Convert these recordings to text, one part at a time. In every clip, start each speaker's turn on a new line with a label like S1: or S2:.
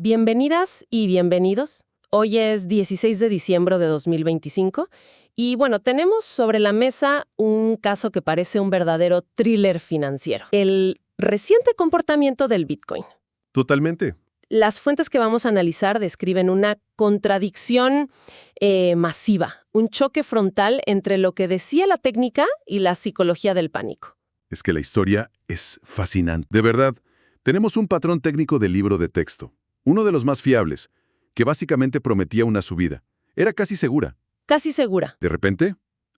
S1: Bienvenidas y bienvenidos. Hoy es 16 de diciembre de 2025 y bueno, tenemos sobre la mesa un caso que parece un verdadero thriller financiero. El reciente comportamiento del Bitcoin.
S2: Totalmente.
S1: Las fuentes que vamos a analizar describen una contradicción masiva, un choque frontal entre lo que decía la técnica y la psicología del pánico.
S2: Es que la historia es fascinante. De verdad, tenemos un patrón técnico del libro de texto, uno de los más fiables, que básicamente prometía una subida. Era casi segura.
S1: Casi segura.
S2: De repente,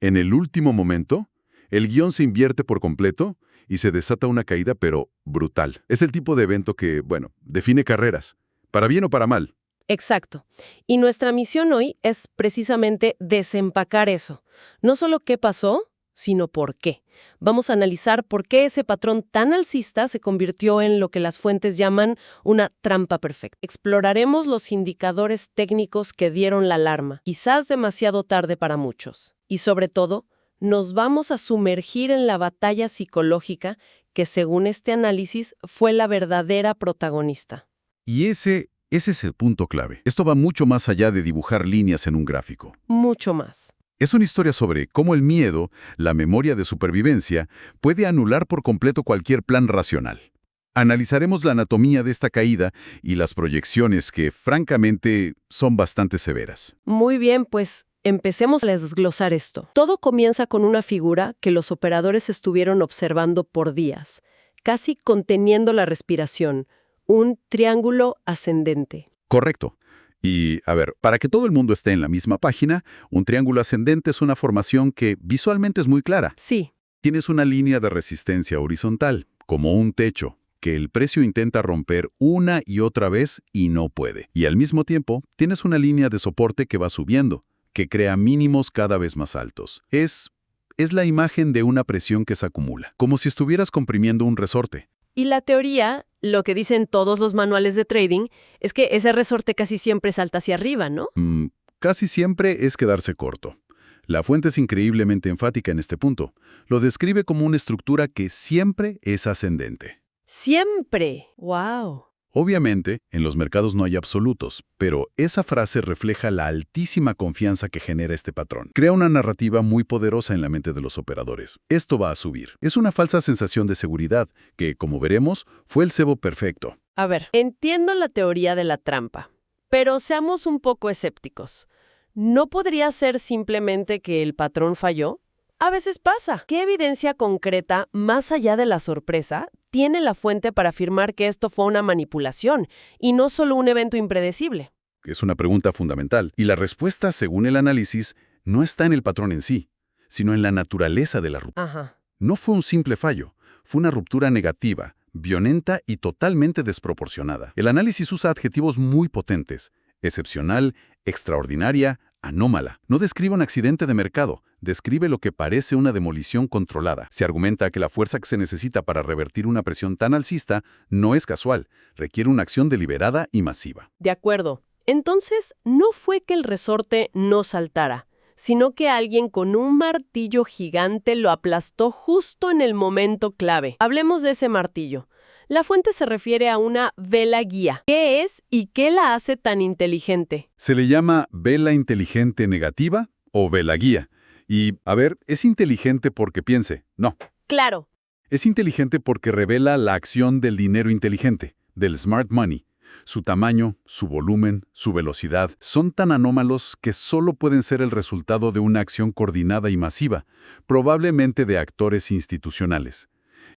S2: en el último momento, el guión se invierte por completo y se desata una caída, pero brutal. Es el tipo de evento que, bueno, define carreras, para bien o para mal.
S1: Exacto. Y nuestra misión hoy es precisamente desempacar eso. No solo qué pasó, sino por qué. Vamos a analizar por qué ese patrón tan alcista se convirtió en lo que las fuentes llaman una trampa perfecta. Exploraremos los indicadores técnicos que dieron la alarma, quizás demasiado tarde para muchos. Y sobre todo, nos vamos a sumergir en la batalla psicológica que, según este análisis, fue la verdadera protagonista.
S2: Y ese es el punto clave. Esto va mucho más allá de dibujar líneas en un gráfico.
S1: Mucho más.
S2: Es una historia sobre cómo el miedo, la memoria de supervivencia, puede anular por completo cualquier plan racional. Analizaremos la anatomía de esta caída y las proyecciones que, francamente, son bastante severas.
S1: Muy bien, pues empecemos a desglosar esto. Todo comienza con una figura que los operadores estuvieron observando por días, casi conteniendo la respiración, un triángulo ascendente.
S2: Correcto. Y, a ver, para que todo el mundo esté en la misma página, un triángulo ascendente es una formación que visualmente es muy clara.
S1: Sí.
S2: Tienes una línea de resistencia horizontal, como un techo, que el precio intenta romper una y otra vez y no puede. Y al mismo tiempo, tienes una línea de soporte que va subiendo, que crea mínimos cada vez más altos. Es la imagen de una presión que se acumula, como si estuvieras comprimiendo un resorte.
S1: Y la teoría, lo que dicen todos los manuales de trading, es que ese resorte casi siempre salta hacia arriba, ¿no?
S2: Casi siempre es quedarse corto. La fuente es increíblemente enfática en este punto. Lo describe como una estructura que siempre es ascendente.
S1: ¡Siempre! ¡Wow!
S2: Obviamente, en los mercados no hay absolutos, pero esa frase refleja la altísima confianza que genera este patrón. Crea una narrativa muy poderosa en la mente de los operadores. Esto va a subir. Es una falsa sensación de seguridad que, como veremos, fue el cebo perfecto.
S1: A ver, entiendo la teoría de la trampa, pero seamos un poco escépticos. ¿No podría ser simplemente que el patrón falló? A veces pasa. ¿Qué evidencia concreta, más allá de la sorpresa, tiene la fuente para afirmar que esto fue una manipulación y no solo un evento impredecible?
S2: Es una pregunta fundamental, y la respuesta, según el análisis, no está en el patrón en sí, sino en la naturaleza de la ruptura.
S1: Ajá.
S2: No fue un simple fallo, fue una ruptura negativa, violenta y totalmente desproporcionada. El análisis usa adjetivos muy potentes: excepcional, extraordinaria, anómala. No describe un accidente de mercado, describe lo que parece una demolición controlada. Se argumenta que la fuerza que se necesita para revertir una presión tan alcista no es casual, requiere una acción deliberada y masiva.
S1: De acuerdo. Entonces, no fue que el resorte no saltara, sino que alguien con un martillo gigante lo aplastó justo en el momento clave. Hablemos de ese martillo. La fuente se refiere a una vela guía. ¿Qué es y qué la hace tan inteligente?
S2: Se le llama vela inteligente negativa o vela guía. Y, a ver, ¿es inteligente porque piense? No.
S1: Claro.
S2: Es inteligente porque revela la acción del dinero inteligente, del smart money. Su tamaño, su volumen, su velocidad son tan anómalos que solo pueden ser el resultado de una acción coordinada y masiva, probablemente de actores institucionales.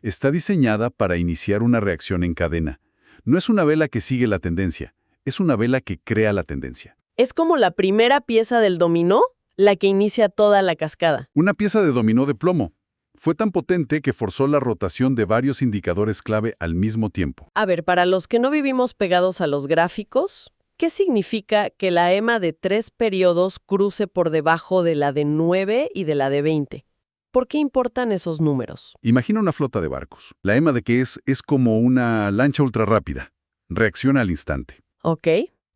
S2: Está diseñada para iniciar una reacción en cadena. No es una vela que sigue la tendencia, es una vela que crea la tendencia.
S1: ¿Es como la primera pieza del dominó, la que inicia toda la cascada?
S2: Una pieza de dominó de plomo. Fue tan potente que forzó la rotación de varios indicadores clave al mismo tiempo.
S1: A ver, para los que no vivimos pegados a los gráficos, ¿qué significa que la EMA de 3 periodos cruce por debajo de la de 9 y de la de 20? ¿Por qué importan esos números?
S2: Imagina una flota de barcos. La EMA de que es como una lancha ultrarrápida. Reacciona al instante.
S1: Ok.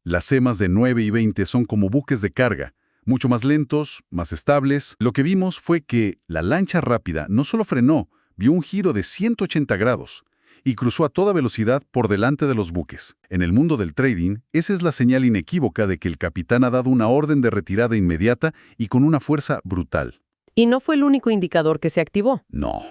S2: Las EMAs de 9 y 20 son como buques de carga, mucho más lentos, más estables. Lo que vimos fue que la lancha rápida no solo frenó, vio un giro de 180 grados. y cruzó a toda velocidad por delante de los buques. En el mundo del trading, esa es la señal inequívoca de que el capitán ha dado una orden de retirada inmediata y con una fuerza brutal.
S1: Y no fue el único indicador que se activó.
S2: No,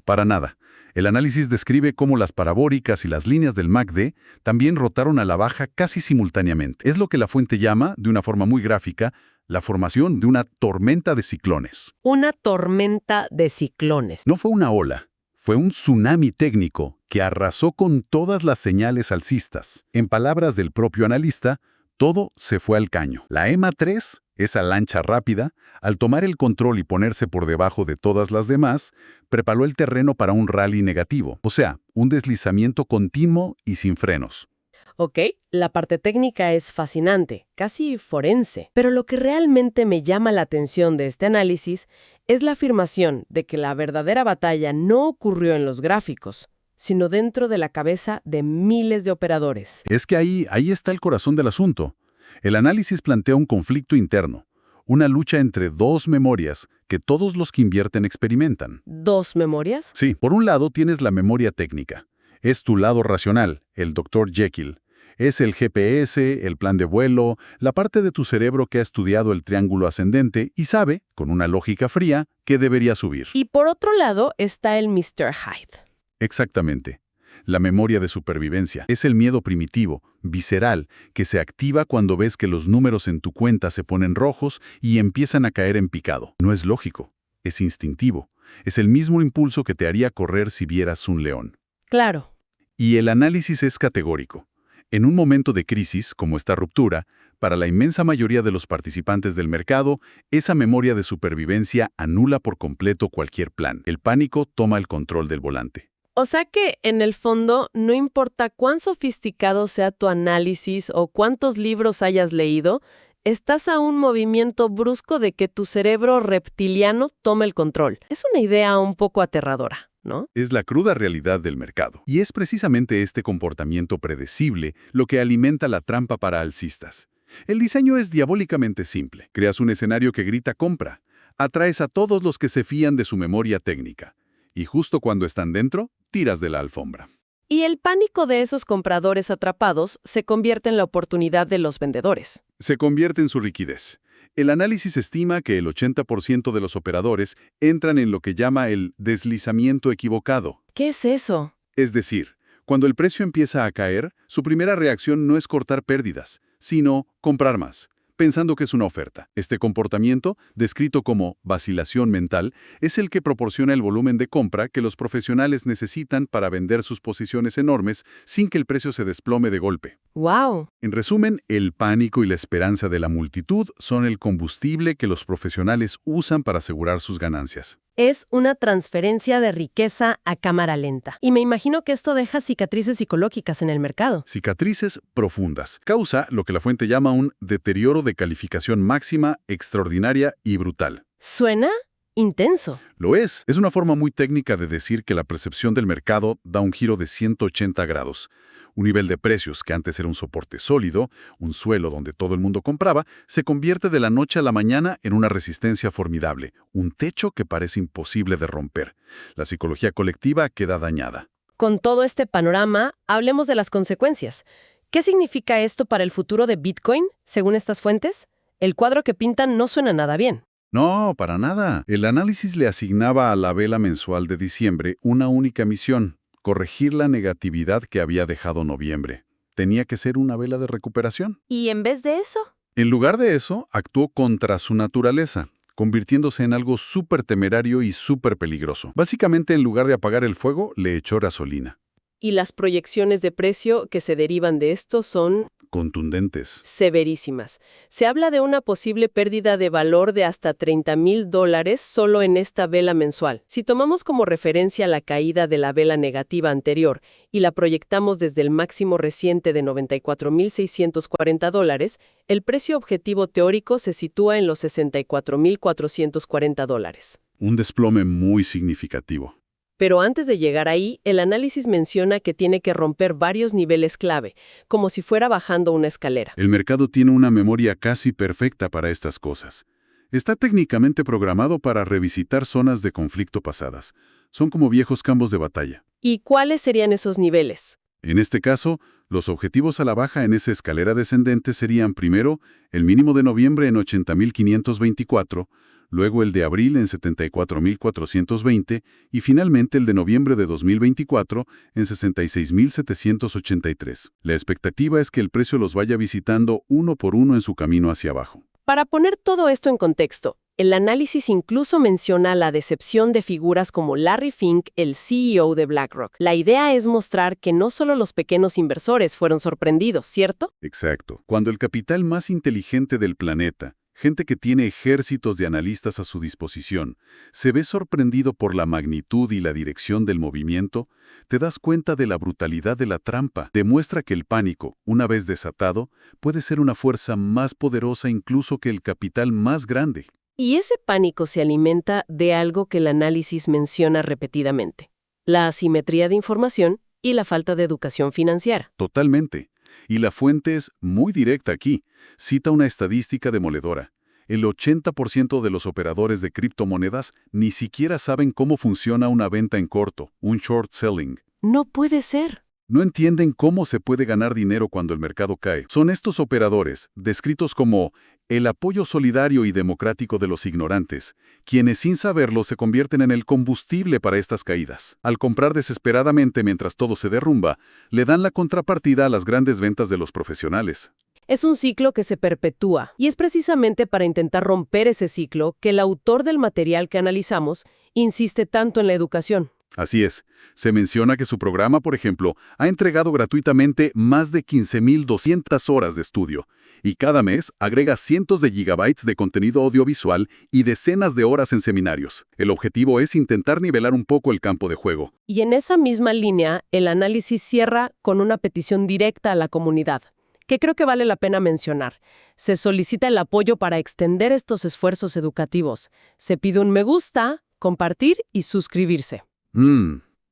S2: para nada. El análisis describe cómo las parabólicas y las líneas del MACD también rotaron a la baja casi simultáneamente. Es lo que la fuente llama, de una forma muy gráfica, la formación de una tormenta de ciclones.
S1: Una tormenta de ciclones.
S2: No fue una ola, fue un tsunami técnico que arrasó con todas las señales alcistas. En palabras del propio analista, todo se fue al caño. La EMA 3, esa lancha rápida, al tomar el control y ponerse por debajo de todas las demás, preparó el terreno para un rally negativo, o sea, un deslizamiento continuo y sin frenos.
S1: Ok, la parte técnica es fascinante, casi forense, pero lo que realmente me llama la atención de este análisis es la afirmación de que la verdadera batalla no ocurrió en los gráficos, sino dentro de la cabeza de miles de operadores.
S2: Es que ahí está el corazón del asunto. El análisis plantea un conflicto interno, una lucha entre dos memorias que todos los que invierten experimentan.
S1: ¿Dos memorias?
S2: Sí, por un lado tienes la memoria técnica. Es tu lado racional, el Dr. Jekyll. Es el GPS, el plan de vuelo, la parte de tu cerebro que ha estudiado el triángulo ascendente y sabe, con una lógica fría, que debería subir.
S1: Y por otro lado está el Mr. Hyde.
S2: Exactamente. La memoria de supervivencia es el miedo primitivo, visceral, que se activa cuando ves que los números en tu cuenta se ponen rojos y empiezan a caer en picado. No es lógico, es instintivo. Es el mismo impulso que te haría correr si vieras un león.
S1: Claro.
S2: Y el análisis es categórico. En un momento de crisis, como esta ruptura, para la inmensa mayoría de los participantes del mercado, esa memoria de supervivencia anula por completo cualquier plan. El pánico toma el control del volante.
S1: O sea que, en el fondo, no importa cuán sofisticado sea tu análisis o cuántos libros hayas leído, estás a un movimiento brusco de que tu cerebro reptiliano tome el control. Es una idea un poco aterradora, ¿no?
S2: Es la cruda realidad del mercado. Y es precisamente este comportamiento predecible lo que alimenta la trampa para alcistas. El diseño es diabólicamente simple. Creas un escenario que grita compra. Atraes a todos los que se fían de su memoria técnica. Y justo cuando están dentro, tiras de la alfombra.
S1: Y el pánico de esos compradores atrapados se convierte en la oportunidad de los vendedores.
S2: Se convierte en su liquidez. El análisis estima que el 80% de los operadores entran en lo que llama el deslizamiento equivocado.
S1: ¿Qué es eso?
S2: Es decir, cuando el precio empieza a caer, su primera reacción no es cortar pérdidas, sino comprar más, pensando que es una oferta. Este comportamiento, descrito como vacilación mental, es el que proporciona el volumen de compra que los profesionales necesitan para vender sus posiciones enormes sin que el precio se desplome de golpe.
S1: ¡Wow!
S2: En resumen, el pánico y la esperanza de la multitud son el combustible que los profesionales usan para asegurar sus ganancias.
S1: Es una transferencia de riqueza a cámara lenta. Y me imagino que esto deja cicatrices psicológicas en el mercado.
S2: Cicatrices profundas. Causa lo que la fuente llama un deterioro de calificación máxima, extraordinaria y brutal.
S1: Suena intenso.
S2: Lo es. Es una forma muy técnica de decir que la percepción del mercado da un giro de 180 grados. Un nivel de precios que antes era un soporte sólido, un suelo donde todo el mundo compraba, se convierte de la noche a la mañana en una resistencia formidable, un techo que parece imposible de romper. La psicología colectiva queda dañada.
S1: Con todo este panorama, hablemos de las consecuencias. ¿Qué significa esto para el futuro de Bitcoin, según estas fuentes? El cuadro que pintan no suena nada bien.
S2: No, para nada. El análisis le asignaba a la vela mensual de diciembre una única misión: corregir la negatividad que había dejado noviembre. Tenía que ser una vela de recuperación.
S1: ¿Y en vez de eso?
S2: En lugar de eso, actuó contra su naturaleza, convirtiéndose en algo súper temerario y súper peligroso. Básicamente, en lugar de apagar el fuego, le echó gasolina.
S1: Y las proyecciones de precio que se derivan de esto son
S2: Contundentes.
S1: severísimas. Se habla de una posible pérdida de valor de hasta $30,000 solo en esta vela mensual. Si tomamos como referencia la caída de la vela negativa anterior y la proyectamos desde el máximo reciente de $94,640, el precio objetivo teórico se sitúa en los $64,440.
S2: Un desplome muy significativo.
S1: Pero antes de llegar ahí, el análisis menciona que tiene que romper varios niveles clave, como si fuera bajando una escalera.
S2: El mercado tiene una memoria casi perfecta para estas cosas. Está técnicamente programado para revisitar zonas de conflicto pasadas. Son como viejos campos de batalla.
S1: ¿Y cuáles serían esos niveles?
S2: En este caso, los objetivos a la baja en esa escalera descendente serían primero el mínimo de noviembre en 80.524, luego el de abril en 74.420 y finalmente el de noviembre de 2024 en 66.783. La expectativa es que el precio los vaya visitando uno por uno en su camino hacia abajo.
S1: Para poner todo esto en contexto, el análisis incluso menciona la decepción de figuras como Larry Fink, el CEO de BlackRock. La idea es mostrar que no solo los pequeños inversores fueron sorprendidos, ¿cierto?
S2: Exacto. Cuando el capital más inteligente del planeta, gente que tiene ejércitos de analistas a su disposición, se ve sorprendido por la magnitud y la dirección del movimiento, te das cuenta de la brutalidad de la trampa. Demuestra que el pánico, una vez desatado, puede ser una fuerza más poderosa incluso que el capital más grande.
S1: Y ese pánico se alimenta de algo que el análisis menciona repetidamente: la asimetría de información y la falta de educación financiera.
S2: Totalmente. Y la fuente es muy directa aquí. Cita una estadística demoledora. El 80% de los operadores de criptomonedas ni siquiera saben cómo funciona una venta en corto, un short selling.
S1: No puede ser.
S2: No entienden cómo se puede ganar dinero cuando el mercado cae. Son estos operadores, descritos como el apoyo solidario y democrático de los ignorantes, quienes sin saberlo se convierten en el combustible para estas caídas. Al comprar desesperadamente mientras todo se derrumba, le dan la contrapartida a las grandes ventas de los profesionales.
S1: Es un ciclo que se perpetúa, y es precisamente para intentar romper ese ciclo que el autor del material que analizamos insiste tanto en la educación.
S2: Así es. Se menciona que su programa, por ejemplo, ha entregado gratuitamente más de 15.200 horas de estudio, y cada mes agrega cientos de gigabytes de contenido audiovisual y decenas de horas en seminarios. El objetivo es intentar nivelar un poco el campo de juego.
S1: Y en esa misma línea, el análisis cierra con una petición directa a la comunidad, que creo que vale la pena mencionar. Se solicita el apoyo para extender estos esfuerzos educativos. Se pide un me gusta, compartir y suscribirse.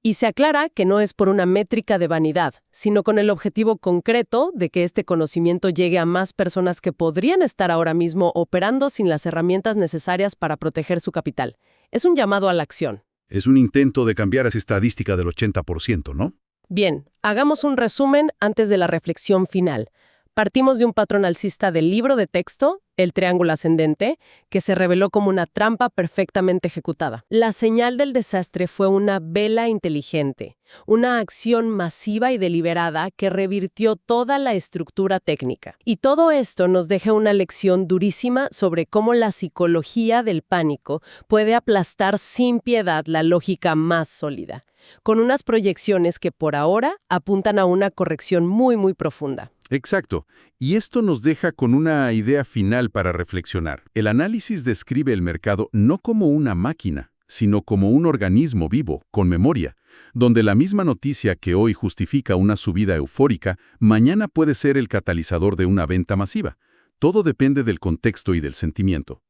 S1: Y se aclara que no es por una métrica de vanidad, sino con el objetivo concreto de que este conocimiento llegue a más personas que podrían estar ahora mismo operando sin las herramientas necesarias para proteger su capital. Es un llamado a la acción.
S3: Es un intento de cambiar esa estadística del 80%, ¿no?
S1: Bien, hagamos un resumen antes de la reflexión final. Partimos de un patrón alcista del libro de texto, el triángulo ascendente, que se reveló como una trampa perfectamente ejecutada. La señal del desastre fue una vela inteligente, una acción masiva y deliberada que revirtió toda la estructura técnica. Y todo esto nos deja una lección durísima sobre cómo la psicología del pánico puede aplastar sin piedad la lógica más sólida, con unas proyecciones que por ahora apuntan a una corrección muy profunda.
S3: Exacto. Y esto nos deja con una idea final para reflexionar. El análisis describe el mercado no como una máquina, sino como un organismo vivo, con memoria, donde la misma noticia que hoy justifica una subida eufórica, mañana puede ser el catalizador de una venta masiva. Todo depende del contexto y del sentimiento.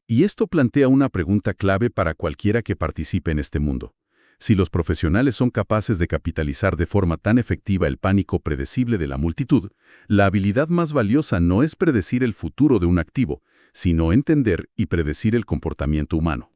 S3: Y esto plantea una pregunta clave para cualquiera que participe en este mundo. Si los profesionales son capaces de capitalizar de forma tan efectiva el pánico predecible de la multitud, la habilidad más valiosa no es predecir el futuro de un activo, sino entender y predecir el comportamiento humano.